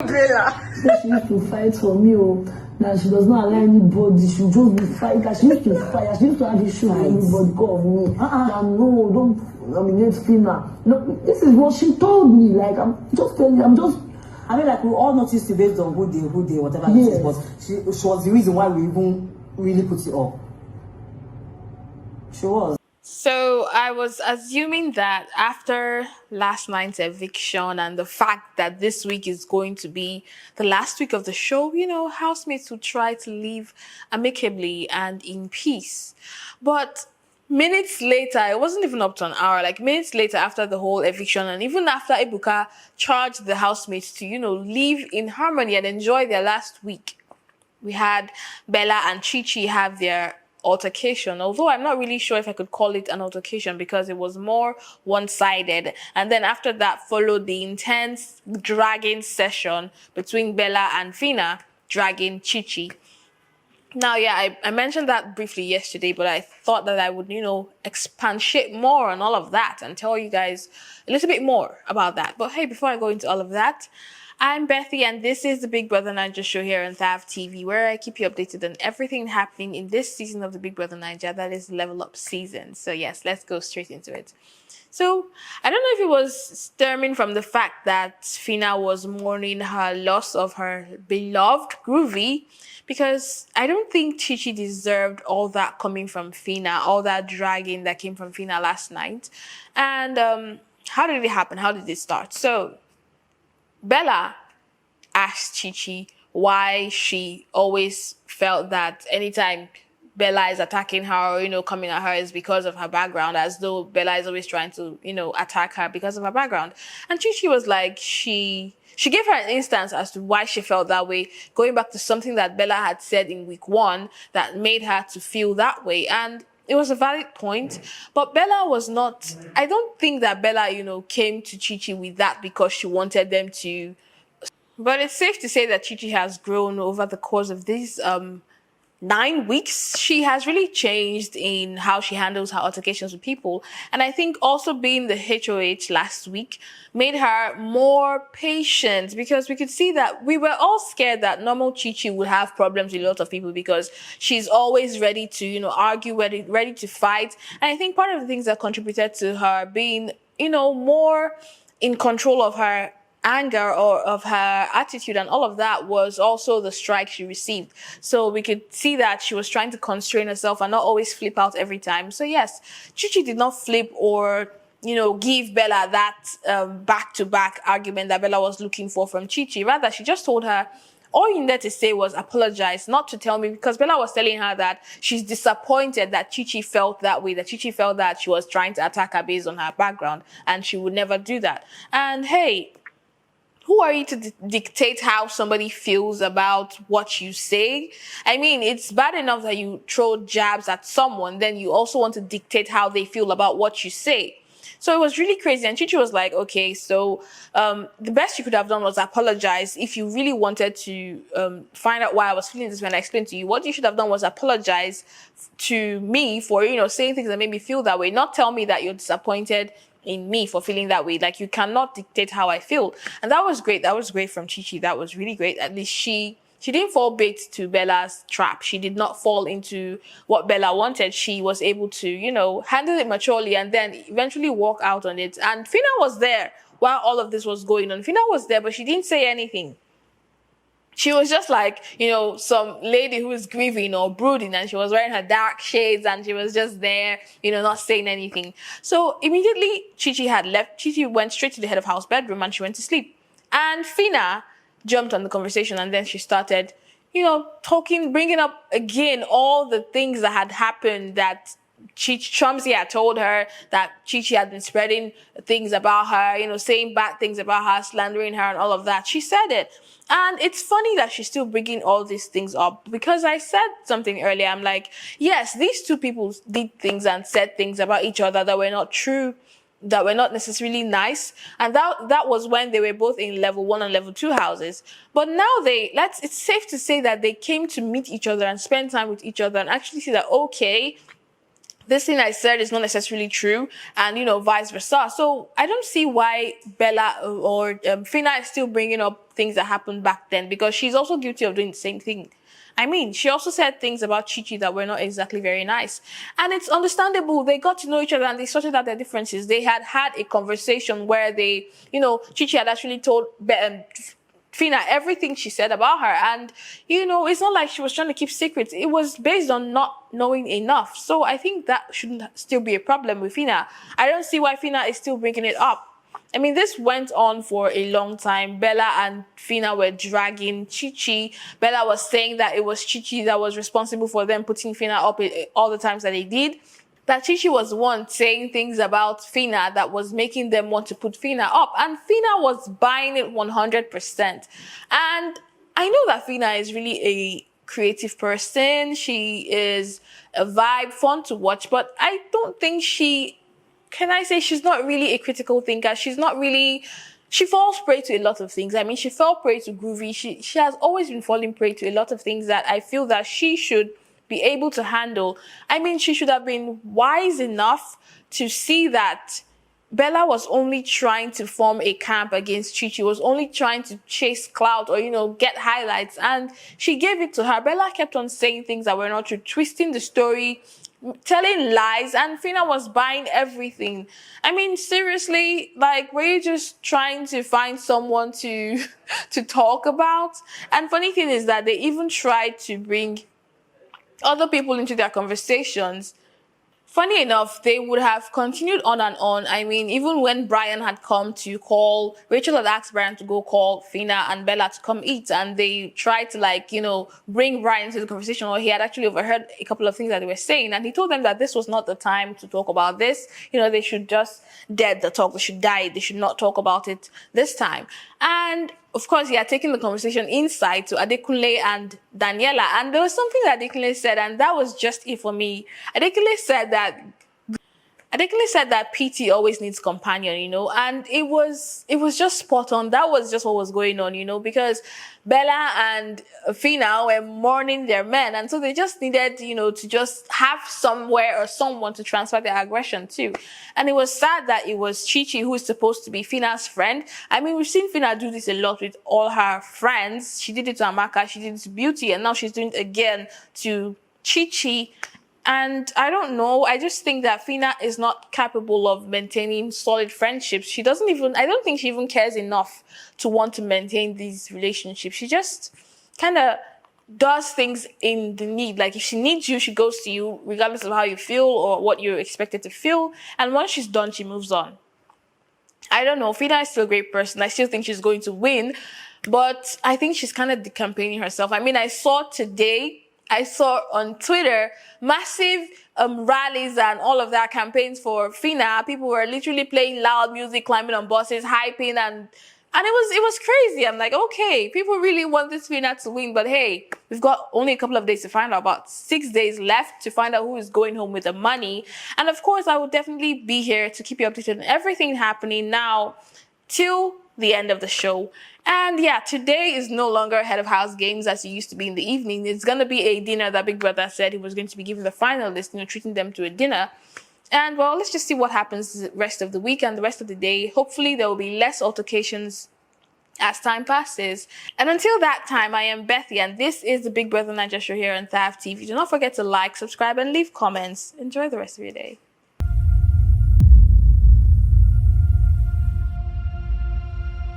She used to fight for me, that she does not allow anybody, she just be fighting. She used to fight, she used to have issues with everybody because of me. That no, don't nominate Phyna. No, this is what she told me. Like, I'm just telling you, I mean, like, we all noticed it based on who they, whatever it is, but she was the reason why we even really put it up. She was. So I was assuming that after last night's eviction and the fact that this week is going to be the last week of the show, housemates would try to live amicably and in peace. But minutes later, it wasn't even up to an hour, like minutes later after the whole eviction and even after Ebuka charged the housemates to, live in harmony and enjoy their last week, we had Bella and Chichi have their altercation, although I'm not really sure if I could call it an altercation because it was more one-sided. And then after that followed the intense dragging session between Bella and Phyna, dragging Chichi. Now, yeah, I mentioned that briefly yesterday, but I thought that I would, expatiate more on all of that and tell you guys a little bit more about that. But hey, before I go into all of that, I'm Bethy, and this is the Big Brother Naija show here on THAV TV, where I keep you updated on everything happening in this season of the Big Brother Naija, that is Level Up season. So yes, let's go straight into it. So, I don't know if it was stemming from the fact that Phyna was mourning her loss of her beloved Groovy, because I don't think Chichi deserved all that coming from Phyna, all that dragging that came from Phyna last night. And how did it happen? How did it start? So, Bella asked Chichi why she always felt that anytime Bella is attacking her or, coming at her is because of her background, as though Bella is always trying to, attack her because of her background. And Chichi was like, she gave her an instance as to why she felt that way, going back to something that Bella had said in week 1 that made her to feel that way. And it was a valid point, but Bella was not, I don't think that Bella, came to Chichi with that because she wanted them to. But it's safe to say that Chichi has grown over the course of these 9 weeks. She has really changed in how she handles her altercations with people. And I think also being the HOH last week made her more patient, because we could see that we were all scared that normal Chichi would have problems with a lot of people because she's always ready to, argue, ready to fight. And I think part of the things that contributed to her being, more in control of her anger or of her attitude and all of that was also the strike she received. So we could see that she was trying to constrain herself and not always flip out every time. So yes, Chichi did not flip or give Bella that back-to-back argument that Bella was looking for from Chichi. Rather, she just told her, all you needed to say was apologize, not to tell me, because Bella was telling her that she's disappointed that Chichi felt that way, that Chichi felt that she was trying to attack her based on her background, and she would never do that. And hey, who are you to dictate how somebody feels about what you say? I mean, it's bad enough that you throw jabs at someone, then you also want to dictate how they feel about what you say. So it was really crazy. And Chichi was like, okay, so the best you could have done was apologize. If you really wanted to find out why I was feeling this when I explained to you, what you should have done was apologize to me for, saying things that made me feel that way. Not tell me that you're disappointed in me for feeling that way. Like, you cannot dictate how I feel. And that was great. That was great from Chichi. That was really great. At least she didn't fall bait to Bella's trap. She did not fall into what Bella wanted. She was able to, handle it maturely and then eventually walk out on it. And Phyna was there while all of this was going on. Phyna was there, but she didn't say anything. She was just like, some lady who is grieving or brooding, and she was wearing her dark shades and she was just there, not saying anything. So immediately Chichi had left. Chichi went straight to the head of house bedroom and she went to sleep. And Phyna jumped on the conversation and then she started, talking, bringing up again all the things that had happened, that Chumsy had told her, that Chichi had been spreading things about her, saying bad things about her, slandering her and all of that. She said it. And it's funny that she's still bringing all these things up, because I said something earlier. I'm like, yes, these two people did things and said things about each other that were not true, that were not necessarily nice. And that was when they were both in level 1 and level 2 houses. But now it's safe to say that they came to meet each other and spend time with each other and actually see that, okay, this thing I said is not necessarily true, and vice versa. So I don't see why Bella or Phyna is still bringing up things that happened back then, because she's also guilty of doing the same thing. I mean, she also said things about Chichi that were not exactly very nice. And it's understandable. They got to know each other and they sorted out their differences. They had a conversation where Chichi had actually told Phyna everything she said about her. And, it's not like she was trying to keep secrets. It was based on not knowing enough. So I think that shouldn't still be a problem with Phyna. I don't see why Phyna is still bringing it up. I mean, this went on for a long time. Bella and Phyna were dragging Chichi. Bella was saying that it was Chichi that was responsible for them putting Phyna up all the times that they did. That Chichi was one saying things about Phyna that was making them want to put Phyna up. And Phyna was buying it 100%. And I know that Phyna is really a creative person. She is a vibe, fun to watch. But I don't think can I say she's not really a critical thinker? She's not really... She falls prey to a lot of things. I mean, she fell prey to Groovy. She has always been falling prey to a lot of things that I feel that she should be able to handle. I mean, she should have been wise enough to see that Bella was only trying to form a camp against Chichi, was only trying to chase clout or, get highlights. And she gave it to her. Bella kept on saying things that were not true, twisting the story, telling lies, and Phyna was buying everything. I mean, seriously, were you just trying to find someone to talk about? And funny thing is that they even tried to bring other people into their conversations. Funny enough, they would have continued on and on. I mean, even when Brian had come to call, Rachel had asked Brian to go call Phyna and Bella to come eat, and they tried to bring Brian into the conversation, or he had actually overheard a couple of things that they were saying, and he told them that this was not the time to talk about this. They should just dead the talk. They should die. They should not talk about it this time. And of course, he had taken the conversation inside to Adekunle and Daniela. And there was something that Adekunle said, and that was just it for me. Adekunle said that PT always needs companion, and it was just spot on. That was just what was going on, because Bella and Phyna were mourning their men, and so they just needed, to just have somewhere or someone to transfer their aggression to. And it was sad that it was Chichi, who is supposed to be Phyna's friend. I mean, we've seen Phyna do this a lot with all her friends. She did it to Amaka, she did it to Beauty, and now she's doing it again to Chichi. And I don't know, I just think that Phyna is not capable of maintaining solid friendships. I don't think she even cares enough to want to maintain these relationships. She just kind of does things in the need. Like, if she needs you, she goes to you, regardless of how you feel or what you're expected to feel. And once she's done, she moves on. I don't know, Phyna is still a great person. I still think she's going to win. But I think she's kind of decampaigning herself. I mean, I saw on Twitter massive rallies and all of that campaigns for Phyna. People were literally playing loud music, climbing on buses, hyping, and it was crazy. I'm like, okay, people really want this Phyna to win, but hey, we've got only a couple of days to find out. About 6 days left to find out who is going home with the money. And of course, I will definitely be here to keep you updated on everything happening now till the end of the show. And yeah, today is no longer Head of House Games as it used to be in the evening. It's going to be a dinner that Big Brother said he was going to be giving the finalists, treating them to a dinner. And well, let's just see what happens the rest of the week and the rest of the day. Hopefully there will be less altercations as time passes. And until that time, I am Bethy, and this is the Big Brother Naija show here on THAV TV. Do not forget to like, subscribe, and leave comments. Enjoy the rest of your day.